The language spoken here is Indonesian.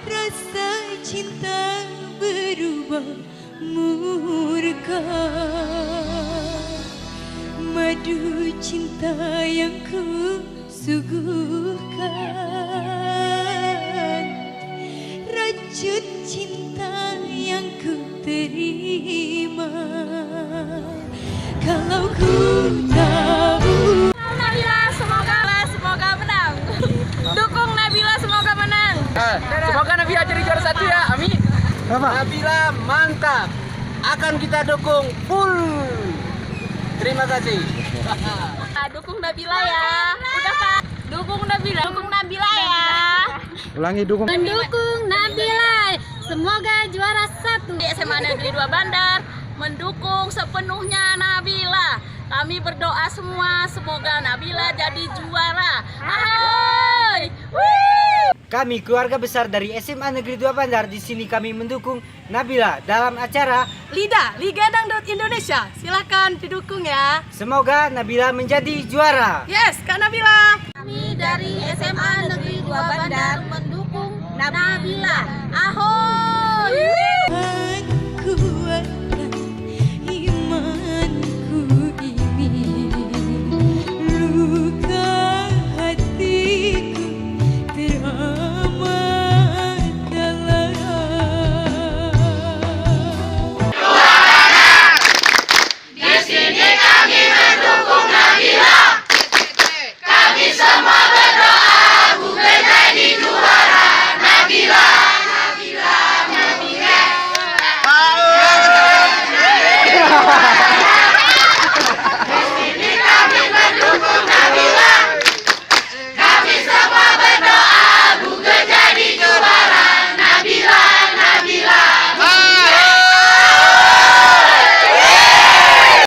Rasa cinta berubah murka, madu cinta yang ku suguhkan, racun cinta yang ku terima. Kalau ku tahu Nabila semoga menang. Dukung Nabila semoga menang. Semoga Nabila jadi juara 1 ya, amin. Nabila mantap, akan kita dukung full. Terima kasih. Dukung Nabila ya. Udah Kak. Dukung Nabila ya. Ulangi dukung. Mendukung Nabila. Semoga juara 1 di SMA Negeri 2 Bandar. Mendukung sepenuhnya Nabila. Kami berdoa semua semoga Nabila jadi juara. Hai! Kami keluarga besar dari SMA Negeri 2 Bandar di sini kami mendukung Nabila dalam acara LIDA, Liga Dangdut Indonesia. Silakan didukung ya. semoga Nabila menjadi juara. Yes, Kak Nabila. Kami dari SMA Negeri 2 Bandar mendukung Nabila. Ahoy!